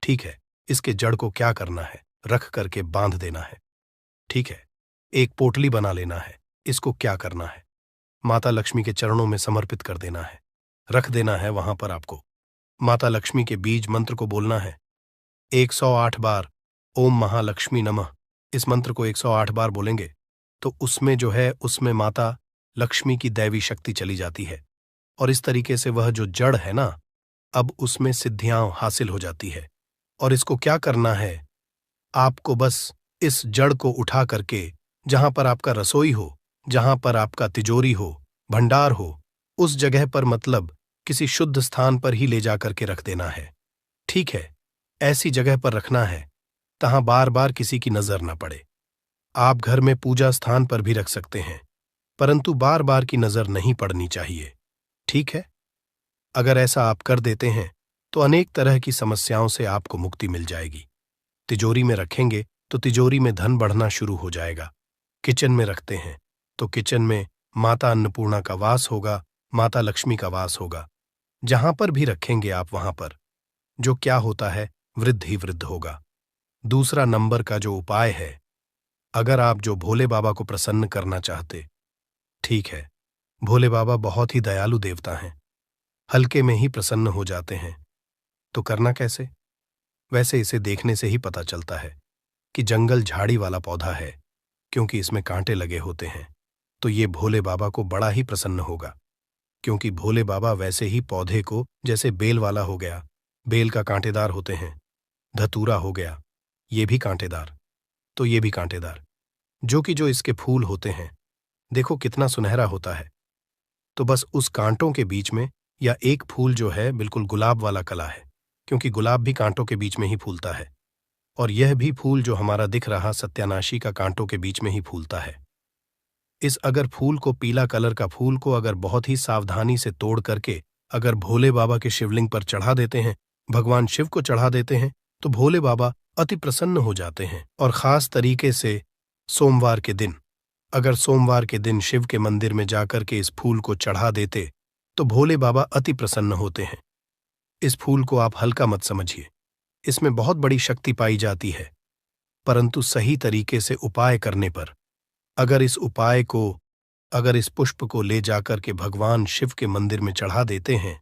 ठीक है, इसके जड़ को क्या करना है, रख करके बांध देना है। ठीक है, एक पोटली बना लेना है, इसको क्या करना है, माता लक्ष्मी के चरणों में समर्पित कर देना है, रख देना है वहां पर। आपको माता लक्ष्मी के बीज मंत्र को बोलना है 108 बार, ओम महालक्ष्मी नमः। इस मंत्र को 108 बार बोलेंगे तो उसमें जो है, उसमें माता लक्ष्मी की दैवी शक्ति चली जाती है, और इस तरीके से वह जो जड़ है ना, अब उसमें सिद्धियां हासिल हो जाती है। और इसको क्या करना है, आपको बस इस जड़ को उठा करके जहां पर आपका रसोई हो, जहां पर आपका तिजोरी हो, भंडार हो, उस जगह पर, मतलब किसी शुद्ध स्थान पर ही ले जाकर के रख देना है। ठीक है, ऐसी जगह पर रखना है तहां बार बार किसी की नजर न पड़े। आप घर में पूजा स्थान पर भी रख सकते हैं, परंतु बार बार की नजर नहीं पड़नी चाहिए। ठीक है, अगर ऐसा आप कर देते हैं तो अनेक तरह की समस्याओं से आपको मुक्ति मिल जाएगी। तिजोरी में रखेंगे तो तिजोरी में धन बढ़ना शुरू हो जाएगा। किचन में रखते हैं तो किचन में माता अन्नपूर्णा का वास होगा, माता लक्ष्मी का वास होगा। जहां पर भी रखेंगे आप वहां पर जो क्या होता है, वृद्ध ही वृद्ध होगा। दूसरा नंबर का जो उपाय है, अगर आप जो भोले बाबा को प्रसन्न करना चाहते, ठीक है, भोले बाबा बहुत ही दयालु देवता हैं, हल्के में ही प्रसन्न हो जाते हैं। तो करना कैसे? वैसे इसे देखने से ही पता चलता है कि जंगल झाड़ी वाला पौधा है, क्योंकि इसमें कांटे लगे होते हैं। तो ये भोले बाबा को बड़ा ही प्रसन्न होगा, क्योंकि भोले बाबा वैसे ही पौधे को, जैसे बेल वाला हो गया, बेल का कांटेदार होते हैं, धतूरा हो गया, ये भी कांटेदार, तो ये भी कांटेदार, जो इसके फूल होते हैं, देखो कितना सुनहरा होता है। तो बस उस कांटों के बीच में, या एक फूल जो है बिल्कुल गुलाब वाला कला है, क्योंकि गुलाब भी कांटों के बीच में ही फूलता है, और यह भी फूल जो हमारा दिख रहा सत्यानाशी का कांटों के बीच में ही फूलता है। इस अगर फूल को, पीला कलर का फूल को अगर बहुत ही सावधानी से तोड़ करके अगर भोले बाबा के शिवलिंग पर चढ़ा देते हैं, भगवान शिव को चढ़ा देते हैं, तो भोले बाबा अति प्रसन्न हो जाते हैं। और खास तरीके से सोमवार के दिन, अगर सोमवार के दिन शिव के मंदिर में जाकर के इस फूल को चढ़ा देते, तो भोले बाबा अति प्रसन्न होते हैं। इस फूल को आप हल्का मत समझिए, इसमें बहुत बड़ी शक्ति पाई जाती है, परंतु सही तरीके से उपाय करने पर, अगर इस पुष्प को ले जाकर के भगवान शिव के मंदिर में चढ़ा देते हैं,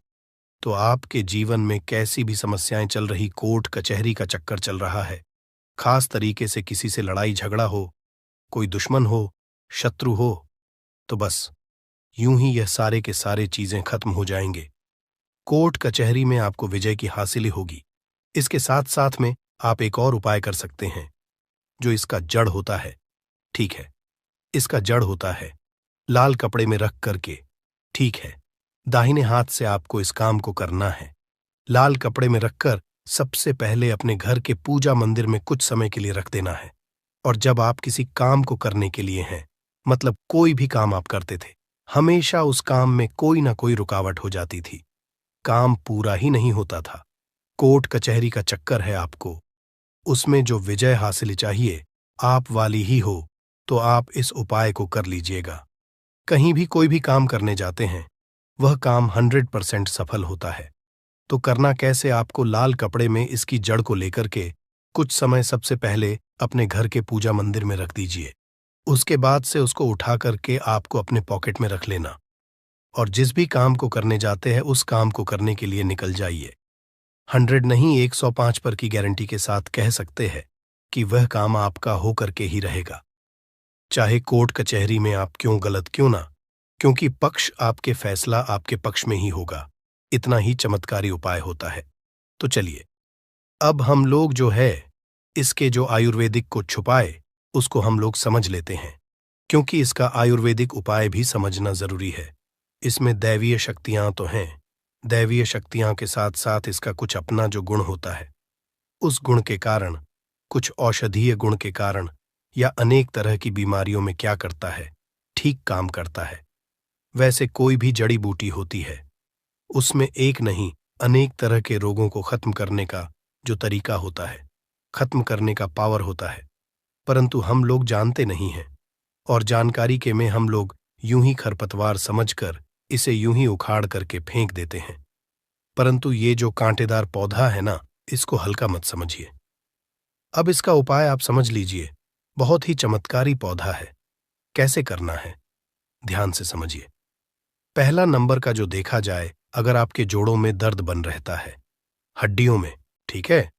तो आपके जीवन में कैसी भी समस्याएं चल रही, कोर्ट कचहरी का चक्कर चल रहा है, खास तरीके से किसी से लड़ाई झगड़ा हो, कोई दुश्मन हो, शत्रु हो, तो बस यूं ही यह सारे के सारे चीजें खत्म हो जाएंगे। कोर्ट कचहरी में आपको विजय की हासिल होगी। इसके साथ साथ में आप एक और उपाय कर सकते हैं, जो इसका जड़ होता है, ठीक है, इसका जड़ होता है लाल कपड़े में रख करके, ठीक है, दाहिने हाथ से आपको इस काम को करना है। लाल कपड़े में रखकर सबसे पहले अपने घर के पूजा मंदिर में कुछ समय के लिए रख देना है। और जब आप किसी काम को करने के लिए हैं, मतलब कोई भी काम आप करते थे, हमेशा उस काम में कोई ना कोई रुकावट हो जाती थी, काम पूरा ही नहीं होता था, कोर्ट कचहरी का चक्कर है आपको, उसमें जो विजय हासिल चाहिए आप वाली ही हो, तो आप इस उपाय को कर लीजिएगा। कहीं भी कोई भी काम करने जाते हैं, वह काम 100% सफल होता है। तो करना कैसे? आपको लाल कपड़े में इसकी जड़ को लेकर के कुछ समय सबसे पहले अपने घर के पूजा मंदिर में रख दीजिए। उसके बाद से उसको उठा करके आपको अपने पॉकेट में रख लेना, और जिस भी काम को करने जाते हैं उस काम को करने के लिए निकल जाइए। 100 नहीं, 105 पर की गारंटी के साथ कह सकते हैं कि वह काम आपका हो करके ही रहेगा, चाहे कोर्ट कचहरी में आप क्यों गलत क्यों ना, क्योंकि पक्ष आपके फैसला आपके पक्ष में ही होगा। इतना ही चमत्कारी उपाय होता है। तो चलिए, अब हम लोग जो है इसके जो आयुर्वेदिक को छुपाए उसको हम लोग समझ लेते हैं, क्योंकि इसका आयुर्वेदिक उपाय भी समझना जरूरी है। इसमें दैवीय शक्तियां तो हैं, दैवीय शक्तियां के साथ साथ इसका कुछ अपना जो गुण होता है, उस गुण के कारण, कुछ औषधीय गुण के कारण, या अनेक तरह की बीमारियों में क्या करता है, ठीक काम करता है। वैसे कोई भी जड़ी बूटी होती है, उसमें एक नहीं अनेक तरह के रोगों को खत्म करने का जो तरीका होता है, खत्म करने का पावर होता है, परंतु हम लोग जानते नहीं हैं, और जानकारी के में हम लोग यूं ही खरपतवार समझकर इसे यूं ही उखाड़ करके फेंक देते हैं। परंतु ये जो कांटेदार पौधा है ना, इसको हल्का मत समझिए। अब इसका उपाय आप समझ लीजिए, बहुत ही चमत्कारी पौधा है। कैसे करना है, ध्यान से समझिए। पहला नंबर का जो देखा जाए, अगर आपके जोड़ों में दर्द बन रहता है, हड्डियों में, ठीक है,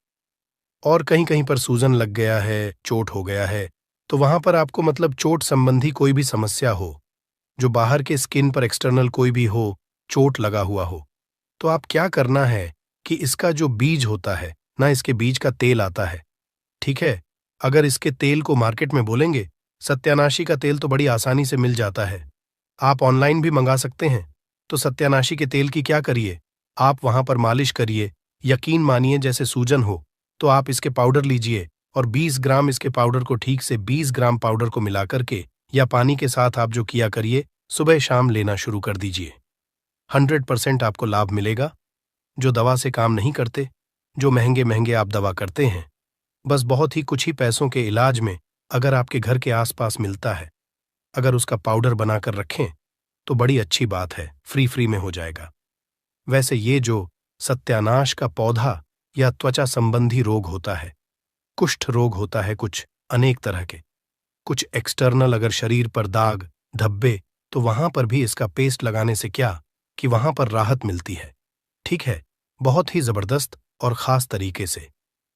और कहीं कहीं पर सूजन लग गया है, चोट हो गया है, तो वहां पर आपको मतलब चोट संबंधी कोई भी समस्या हो, जो बाहर के स्किन पर एक्सटर्नल कोई भी हो, चोट लगा हुआ हो, तो आप क्या करना है कि इसका जो बीज होता है ना, इसके बीज का तेल आता है, ठीक है, अगर इसके तेल को मार्केट में बोलेंगे, सत्यानाशी का तेल तो बड़ी आसानी से मिल जाता है, आप ऑनलाइन भी मंगा सकते हैं। तो सत्यानाशी के तेल की क्या करिए, आप वहां पर मालिश करिए, यकीन मानिए जैसे सूजन हो, तो आप इसके पाउडर लीजिए, और 20 ग्राम इसके पाउडर को, ठीक से 20 ग्राम पाउडर को मिला करके या पानी के साथ आप जो किया करिए, सुबह शाम लेना शुरू कर दीजिए। 100% आपको लाभ मिलेगा। जो दवा से काम नहीं करते, जो महंगे महंगे आप दवा करते हैं, बस बहुत ही कुछ ही पैसों के इलाज में अगर आपके घर के आसपास मिलता है, अगर उसका पाउडर बनाकर रखें, तो बड़ी अच्छी बात है, फ्री में हो जाएगा। वैसे ये जो सत्यानाश का पौधा या त्वचा संबंधी रोग होता है, कुष्ठ रोग होता है, कुछ अनेक तरह के, कुछ एक्सटर्नल, अगर शरीर पर दाग धब्बे, तो वहां पर भी इसका पेस्ट लगाने से क्या कि वहां पर राहत मिलती है। ठीक है, बहुत ही जबरदस्त और खास तरीके से।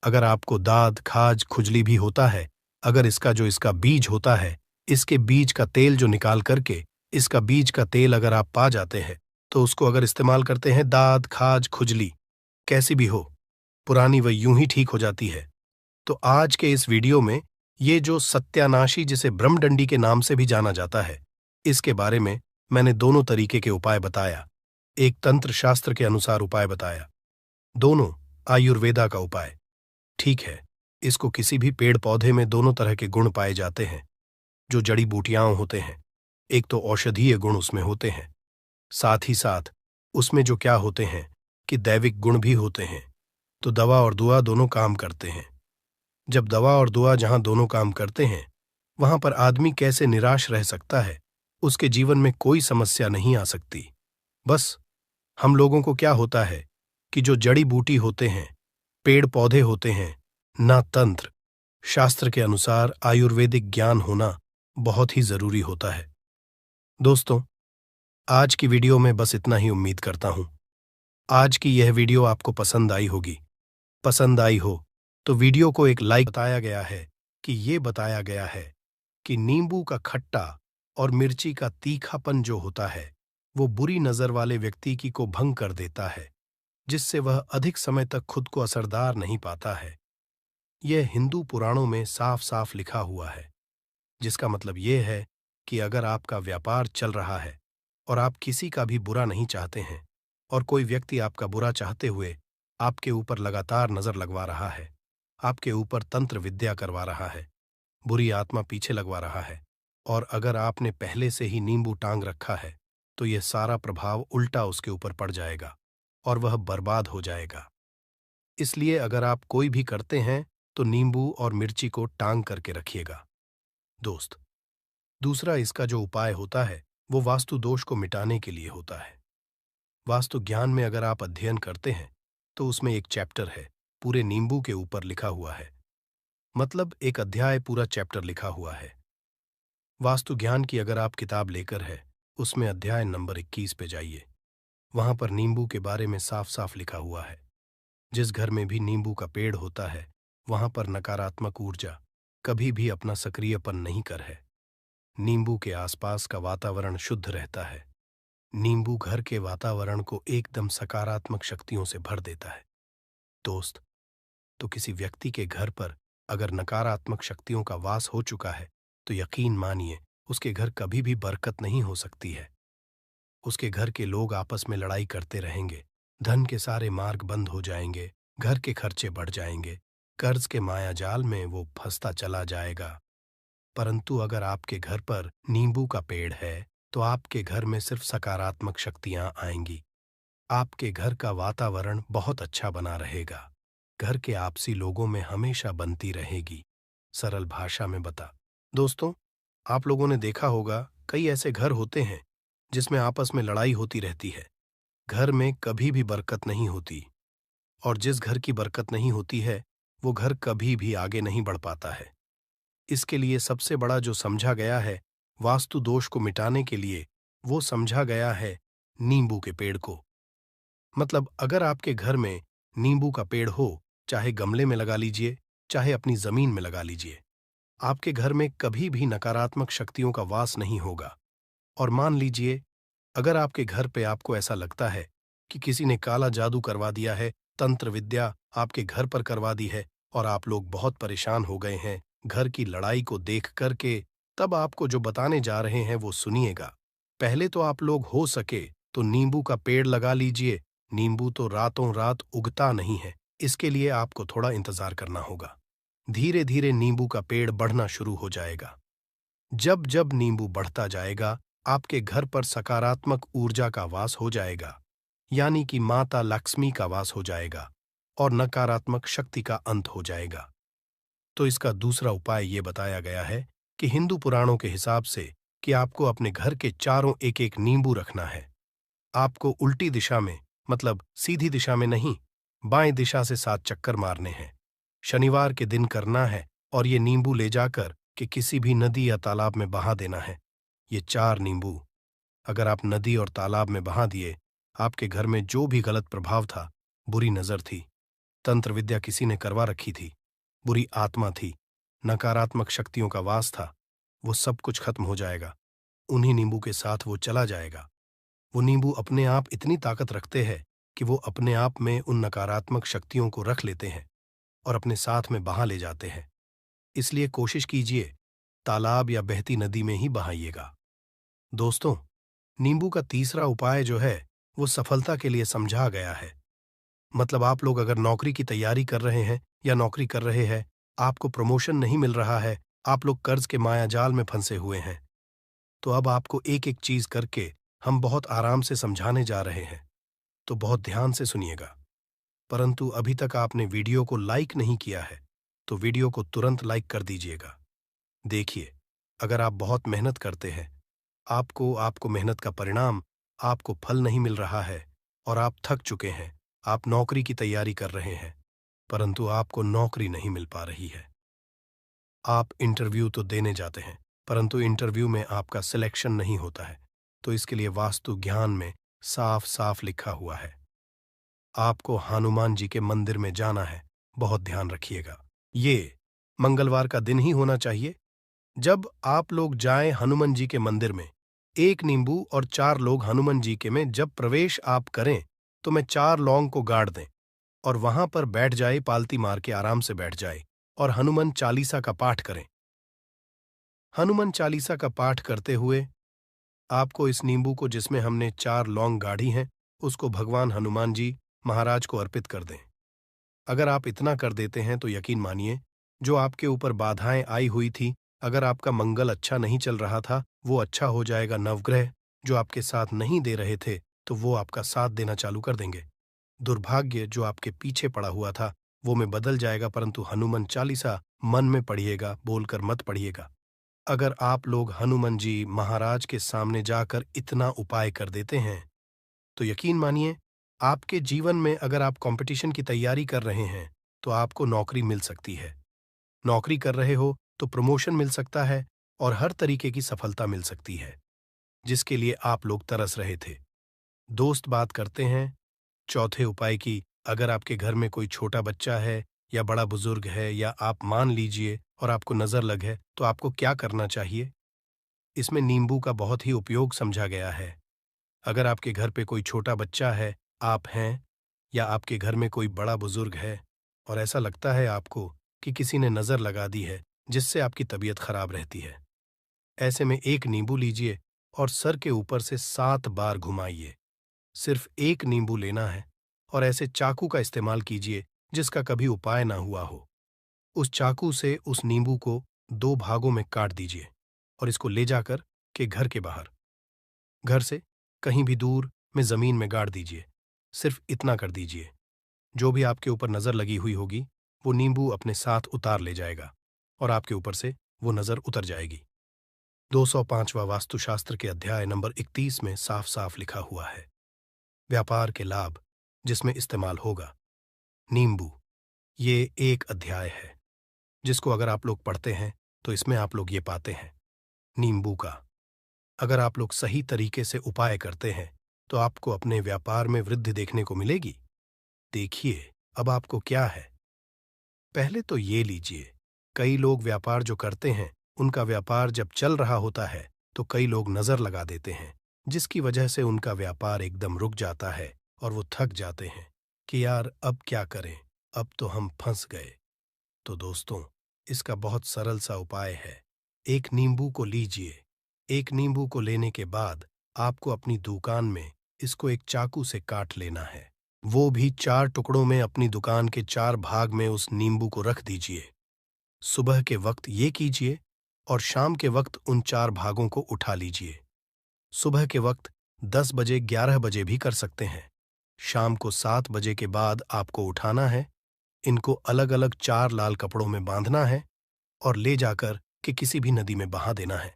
अगर आपको दाद खाज खुजली भी होता है, अगर इसका बीज होता है, इसके बीज का तेल जो निकाल करके, इसका बीज का तेल अगर आप पा जाते हैं, तो उसको अगर इस्तेमाल करते हैं, दाद खाज खुजली कैसी भी हो, पुरानी वह यूं ही ठीक हो जाती है। तो आज के इस वीडियो में ये जो सत्यानाशी, जिसे ब्रह्मडंडी के नाम से भी जाना जाता है, इसके बारे में मैंने दोनों तरीके के उपाय बताया। एक तंत्र शास्त्र के अनुसार उपाय बताया, दोनों आयुर्वेदा का उपाय। ठीक है, इसको किसी भी पेड़ पौधे में दोनों तरह के गुण पाए जाते हैं। जो जड़ी बूटियां होते हैं, एक तो औषधीय गुण उसमें होते हैं, साथ ही साथ उसमें जो क्या होते हैं कि दैविक गुण भी होते हैं। तो दवा और दुआ दोनों काम करते हैं। जब दवा और दुआ जहां दोनों काम करते हैं, वहां पर आदमी कैसे निराश रह सकता है, उसके जीवन में कोई समस्या नहीं आ सकती। बस हम लोगों को क्या होता है कि जो जड़ी बूटी होते हैं, पेड़ पौधे होते हैं, ना तंत्र शास्त्र के अनुसार आयुर्वेदिक ज्ञान होना बहुत ही जरूरी होता है। दोस्तों, आज की वीडियो में बस इतना ही उम्मीद करता हूं। आज की यह वीडियो आपको पसंद आई होगी। पसंद आई हो तो वीडियो को एक लाइक। बताया गया है कि नींबू का खट्टा और मिर्ची का तीखापन जो होता है, वो बुरी नजर वाले व्यक्ति की को भंग कर देता है, जिससे वह अधिक समय तक खुद को असरदार नहीं पाता है। यह हिंदू पुराणों में साफ साफ लिखा हुआ है, जिसका मतलब यह है कि अगर आपका व्यापार चल रहा है और आप किसी का भी बुरा नहीं चाहते हैं, और कोई व्यक्ति आपका बुरा चाहते हुए आपके ऊपर लगातार नजर लगवा रहा है, आपके ऊपर तंत्र विद्या करवा रहा है, बुरी आत्मा पीछे लगवा रहा है, और अगर आपने पहले से ही नींबू टांग रखा है, तो यह सारा प्रभाव उल्टा उसके ऊपर पड़ जाएगा और वह बर्बाद हो जाएगा। इसलिए अगर आप कोई भी करते हैं तो नींबू और मिर्ची को टांग करके रखिएगा। दोस्त, दूसरा इसका जो उपाय होता है, वो वास्तु दोष को मिटाने के लिए होता है। वास्तु ज्ञान में अगर आप अध्ययन करते हैं, तो उसमें एक चैप्टर है पूरे नींबू के ऊपर लिखा हुआ है, मतलब एक अध्याय पूरा चैप्टर लिखा हुआ है। वास्तु ज्ञान की अगर आप किताब लेकर है, उसमें अध्याय नंबर 21 पे जाइए। वहां पर नींबू के बारे में साफ साफ लिखा हुआ है। जिस घर में भी नींबू का पेड़ होता है, वहां पर नकारात्मक ऊर्जा कभी भी अपना सक्रियपन नहीं कर है। नींबू के आसपास का वातावरण शुद्ध रहता है। नींबू घर के वातावरण को एकदम सकारात्मक शक्तियों से भर देता है। दोस्त, तो किसी व्यक्ति के घर पर अगर नकारात्मक शक्तियों का वास हो चुका है, तो यकीन मानिए उसके घर कभी भी बरकत नहीं हो सकती है। उसके घर के लोग आपस में लड़ाई करते रहेंगे, धन के सारे मार्ग बंद हो जाएंगे, घर के खर्चे बढ़ जाएंगे, कर्ज के मायाजाल में वो फंसता चला जाएगा। परंतु अगर आपके घर पर नींबू का पेड़ है, तो आपके घर में सिर्फ सकारात्मक शक्तियां आएंगी। आपके घर का वातावरण बहुत अच्छा बना रहेगा। घर के आपसी लोगों में हमेशा बनती रहेगी। सरल भाषा में बता। दोस्तों, आप लोगों ने देखा होगा कई ऐसे घर होते हैं जिसमें आपस में लड़ाई होती रहती है। घर में कभी भी बरकत नहीं होती, और जिस घर की बरकत नहीं होती है, वो घर कभी भी आगे नहीं बढ़ पाता है। इसके लिए सबसे बड़ा जो समझा गया है वास्तु दोष को मिटाने के लिए, वो समझा गया है नींबू के पेड़ को। मतलब अगर आपके घर में नींबू का पेड़ हो, चाहे गमले में लगा लीजिए, चाहे अपनी जमीन में लगा लीजिए, आपके घर में कभी भी नकारात्मक शक्तियों का वास नहीं होगा। और मान लीजिए अगर आपके घर पे आपको ऐसा लगता है कि किसी ने काला जादू करवा दिया है, तंत्र विद्या आपके घर पर करवा दी है, और आप लोग बहुत परेशान हो गए हैं घर की लड़ाई को देख करके, तब आपको जो बताने जा रहे हैं वो सुनिएगा। पहले तो आप लोग हो सके तो नींबू का पेड़ लगा लीजिए। नींबू तो रातों रात उगता नहीं है, इसके लिए आपको थोड़ा इंतजार करना होगा। धीरे धीरे नींबू का पेड़ बढ़ना शुरू हो जाएगा। जब जब नींबू बढ़ता जाएगा, आपके घर पर सकारात्मक ऊर्जा का वास हो जाएगा, यानी कि माता लक्ष्मी का वास हो जाएगा, और नकारात्मक शक्ति का अंत हो जाएगा। तो इसका दूसरा उपाय ये बताया गया है कि हिंदू पुराणों के हिसाब से कि आपको अपने घर के चारों एक एक नींबू रखना है। आपको उल्टी दिशा में, मतलब सीधी दिशा में नहीं, बाएं दिशा से 7 चक्कर मारने हैं। शनिवार के दिन करना है और ये नींबू ले जाकर कि किसी भी नदी या तालाब में बहा देना है। ये 4 नींबू अगर आप नदी और तालाब में बहा दिए, आपके घर में जो भी गलत प्रभाव था, बुरी नजर थी, तंत्र विद्या किसी ने करवा रखी थी, बुरी आत्मा थी, नकारात्मक शक्तियों का वास था, वो सब कुछ खत्म हो जाएगा। उन्हीं नींबू के साथ वो चला जाएगा। वो नींबू अपने आप इतनी ताकत रखते हैं कि वो अपने आप में उन नकारात्मक शक्तियों को रख लेते हैं और अपने साथ में बहा ले जाते हैं। इसलिए कोशिश कीजिए तालाब या बहती नदी में ही बहाइएगा। दोस्तों, नींबू का तीसरा उपाय जो है वो सफलता के लिए समझा गया है। मतलब आप लोग अगर नौकरी की तैयारी कर रहे हैं या नौकरी कर रहे हैं, आपको प्रमोशन नहीं मिल रहा है, आप लोग कर्ज के मायाजाल में फंसे हुए हैं, तो अब आपको एक एक चीज करके हम बहुत आराम से समझाने जा रहे हैं, तो बहुत ध्यान से सुनिएगा। परंतु अभी तक आपने वीडियो को लाइक नहीं किया है, तो वीडियो को तुरंत लाइक कर दीजिएगा। देखिए, अगर आप बहुत मेहनत करते हैं, आपको मेहनत का परिणाम, आपको फल नहीं मिल रहा है और आप थक चुके हैं, आप नौकरी की तैयारी कर रहे हैं, परंतु आपको नौकरी नहीं मिल पा रही है। आप इंटरव्यू तो देने जाते हैं, परंतु इंटरव्यू में आपका सिलेक्शन नहीं होता है, तो इसके लिए वास्तु ज्ञान में साफ साफ लिखा हुआ है, आपको हनुमान जी के मंदिर में जाना है। बहुत ध्यान रखिएगा, ये मंगलवार का दिन ही होना चाहिए। जब आप लोग जाएं हनुमान जी के मंदिर में, 1 नींबू और 4 लोग हनुमान जी के में जब प्रवेश आप करें, तो मैं 4 लौंग को गाड़ दें और वहां पर बैठ जाए, पालती मार के आराम से बैठ जाए और हनुमान चालीसा का पाठ करें। हनुमान चालीसा का पाठ करते हुए आपको इस नींबू को, जिसमें हमने 4 लौंग गाढ़ी हैं, उसको भगवान हनुमान जी महाराज को अर्पित कर दें। अगर आप इतना कर देते हैं तो यकीन मानिए, जो आपके ऊपर बाधाएं आई हुई थी, अगर आपका मंगल अच्छा नहीं चल रहा था, वो अच्छा हो जाएगा। नवग्रह जो आपके साथ नहीं दे रहे थे, तो वो आपका साथ देना चालू कर देंगे। दुर्भाग्य जो आपके पीछे पड़ा हुआ था, वो में बदल जाएगा। परंतु हनुमान चालीसा मन में पढ़िएगा, बोलकर मत पढ़िएगा। अगर आप लोग हनुमान जी महाराज के सामने जाकर इतना उपाय कर देते हैं, तो यकीन मानिए, आपके जीवन में अगर आप कंपटीशन की तैयारी कर रहे हैं, तो आपको नौकरी मिल सकती है। नौकरी कर रहे हो तो प्रमोशन मिल सकता है और हर तरीके की सफलता मिल सकती है, जिसके लिए आप लोग तरस रहे थे। दोस्त बात करते हैं चौथे उपाय की। अगर आपके घर में कोई छोटा बच्चा है या बड़ा बुजुर्ग है, या आप मान लीजिए और आपको नजर लग है, तो आपको क्या करना चाहिए? इसमें नींबू का बहुत ही उपयोग समझा गया है। अगर आपके घर पे कोई छोटा बच्चा है, आप हैं, या आपके घर में कोई बड़ा बुजुर्ग है और ऐसा लगता है आपको कि किसी ने नजर लगा दी है, जिससे आपकी तबीयत खराब रहती है, ऐसे में 1 नींबू लीजिए और सर के ऊपर से 7 बार घुमाइए। सिर्फ 1 नींबू लेना है और ऐसे चाकू का इस्तेमाल कीजिए जिसका कभी उपाय ना हुआ हो। उस चाकू से उस नींबू को 2 भागों में काट दीजिए और इसको ले जाकर के घर के बाहर, घर से कहीं भी दूर में जमीन में गाड़ दीजिए। सिर्फ इतना कर दीजिए, जो भी आपके ऊपर नजर लगी हुई होगी, वो नींबू अपने साथ उतार ले जाएगा और आपके ऊपर से वो नजर उतर जाएगी। 205वां वास्तुशास्त्र के अध्याय नंबर 31 में साफ साफ लिखा हुआ है, व्यापार के लाभ जिसमें इस्तेमाल होगा नींबू। ये एक अध्याय है जिसको अगर आप लोग पढ़ते हैं, तो इसमें आप लोग ये पाते हैं नींबू का अगर आप लोग सही तरीके से उपाय करते हैं, तो आपको अपने व्यापार में वृद्धि देखने को मिलेगी। देखिए, अब आपको क्या है। पहले तो ये लीजिए, कई लोग व्यापार जो करते हैं, उनका व्यापार जब चल रहा होता है, तो कई लोग नजर लगा देते हैं, जिसकी वजह से उनका व्यापार एकदम रुक जाता है और वो थक जाते हैं कि यार अब क्या करें, अब तो हम फंस गए। तो दोस्तों, इसका बहुत सरल सा उपाय है। 1 नींबू को लीजिए। 1 नींबू को लेने के बाद आपको अपनी दुकान में इसको एक चाकू से काट लेना है। वो भी 4 टुकड़ों में अपनी दुकान के 4 भाग में उस नींबू को रख दीजिए। सुबह के वक्त ये कीजिए और शाम के वक्त उन 4 भागों को उठा लीजिए। सुबह के वक्त 10 बजे 11 बजे भी कर सकते हैं। शाम को 7 बजे के बाद आपको उठाना है। इनको अलग अलग 4 लाल कपड़ों में बांधना है और ले जाकर के किसी भी नदी में बहा देना है।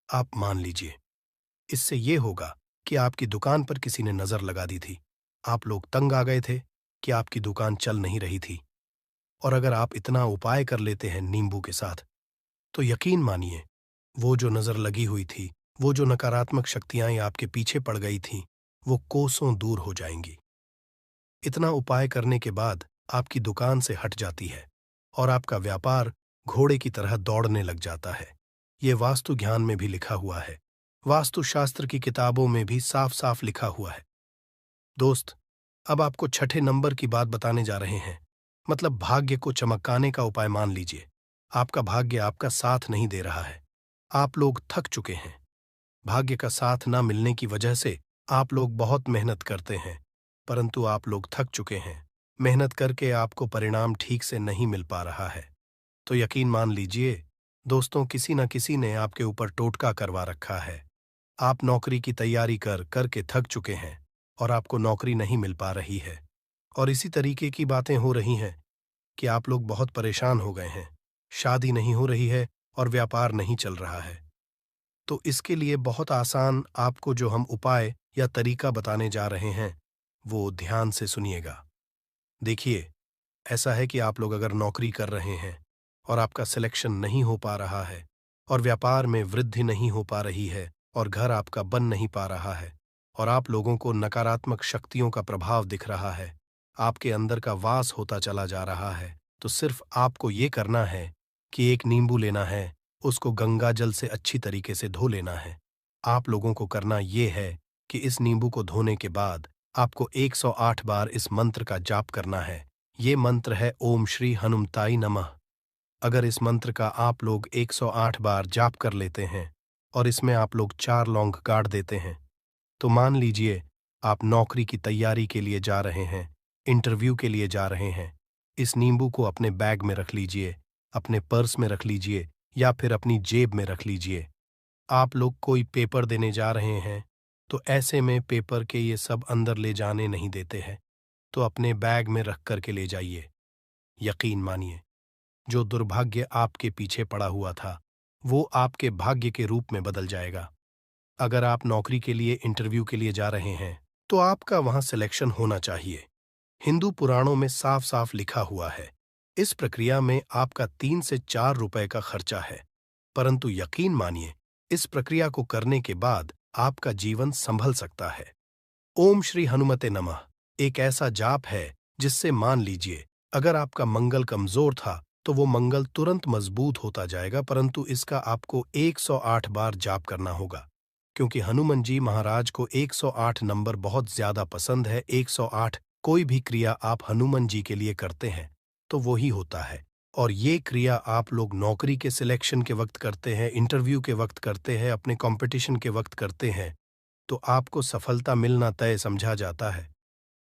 आप मान लीजिए, इससे ये होगा कि आपकी दुकान पर किसी ने नजर लगा दी थी। आप लोग तंग आ गए थे कि आपकी दुकान चल नहीं रही थी। और अगर आप इतना उपाय कर लेते हैं नींबू के साथ, तो यकीन मानिए, वो जो नजर लगी हुई थी, वो जो नकारात्मक शक्तियां आपके पीछे पड़ गई थीं, वो कोसों दूर हो जाएंगी। इतना उपाय करने के बाद आपकी दुकान से हट जाती है और आपका व्यापार घोड़े की तरह दौड़ने लग जाता है। ये वास्तु ज्ञान में भी लिखा हुआ है, वास्तुशास्त्र की किताबों में भी साफ साफ लिखा हुआ है। दोस्त, अब आपको छठे नंबर की बात बताने जा रहे हैं। मतलब भाग्य को चमकाने का उपाय मान लीजिए। आपका भाग्य आपका साथ नहीं दे रहा है। आप लोग थक चुके हैं। भाग्य का साथ ना मिलने की वजह से आप लोग बहुत मेहनत करते हैं, परंतु आप लोग थक चुके हैं। मेहनत करके आपको परिणाम ठीक से नहीं मिल पा रहा है। तो यकीन मान लीजिए दोस्तों, किसी न किसी ने आपके ऊपर टोटका करवा रखा है। आप नौकरी की तैयारी कर करके थक चुके हैं और आपको नौकरी नहीं मिल पा रही है। और इसी तरीके की बातें हो रही हैं कि आप लोग बहुत परेशान हो गए हैं। शादी नहीं हो रही है और व्यापार नहीं चल रहा है। तो इसके लिए बहुत आसान आपको जो हम उपाय या तरीका बताने जा रहे हैं, वो ध्यान से सुनिएगा। देखिए, ऐसा है कि आप लोग अगर नौकरी कर रहे हैं और आपका सिलेक्शन नहीं हो पा रहा है और व्यापार में वृद्धि नहीं हो पा रही है और घर आपका बन नहीं पा रहा है और आप लोगों को नकारात्मक शक्तियों का प्रभाव दिख रहा है, आपके अंदर का वास होता चला जा रहा है, तो सिर्फ आपको ये करना है कि एक नींबू लेना है, उसको गंगा जल से अच्छी तरीके से धो लेना है। आप लोगों को करना ये है कि इस नींबू को धोने के बाद आपको 108 बार इस मंत्र का जाप करना है। ये मंत्र है ओम श्री हनुमताई नमः। अगर इस मंत्र का आप लोग 108 बार जाप कर लेते हैं और इसमें आप लोग 4 लौंग गाड़ देते हैं, तो मान लीजिए आप नौकरी की तैयारी के लिए जा रहे हैं, इंटरव्यू के लिए जा रहे हैं। इस नींबू को अपने बैग में रख लीजिए, अपने पर्स में रख लीजिए या फिर अपनी जेब में रख लीजिए। आप लोग कोई पेपर देने जा रहे हैं, तो ऐसे में पेपर के ये सब अंदर ले जाने नहीं देते हैं, तो अपने बैग में रख कर के ले जाइए। यकीन मानिए, जो दुर्भाग्य आपके पीछे पड़ा हुआ था, वो आपके भाग्य के रूप में बदल जाएगा। अगर आप नौकरी के लिए इंटरव्यू के लिए जा रहे हैं, तो आपका वहां सिलेक्शन होना चाहिए। हिंदू पुराणों में साफ साफ लिखा हुआ है। इस प्रक्रिया में आपका 3 से 4 रुपए का खर्चा है, परंतु यकीन मानिए, इस प्रक्रिया को करने के बाद आपका जीवन संभल सकता है। ओम श्री हनुमते नमः एक ऐसा जाप है जिससे मान लीजिए अगर आपका मंगल कमजोर था तो वो मंगल तुरंत मजबूत होता जाएगा, परंतु इसका आपको 108 बार जाप करना होगा, क्योंकि हनुमान जी महाराज को 108 नंबर बहुत ज्यादा पसंद है। 108 कोई भी क्रिया आप हनुमान जी के लिए करते हैं तो वो ही होता है। और ये क्रिया आप लोग नौकरी के सिलेक्शन के वक्त करते हैं, इंटरव्यू के वक्त करते हैं, अपने कंपटीशन के वक्त करते हैं, तो आपको सफलता मिलना तय समझा जाता है।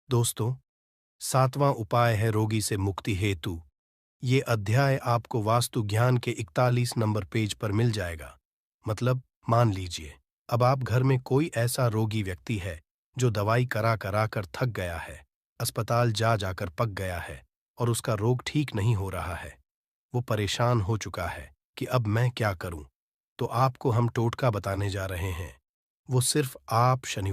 दोस्तों, 7वां उपाय है रोगी से मुक्ति हेतु। ये अध्याय आपको वास्तु ज्ञान के 41 नंबर पेज पर मिल जाएगा। मतलब मान लीजिए अब आप घर में कोई ऐसा रोगी व्यक्ति है जो दवाई करा करा कर थक गया है, अस्पताल जा जाकर पक गया है और उसका रोग ठीक नहीं हो रहा है। वो परेशान हो चुका है कि अब मैं क्या करूं। तो आपको हम टोटका बताने जा रहे हैं। वो सिर्फ आप शनिवार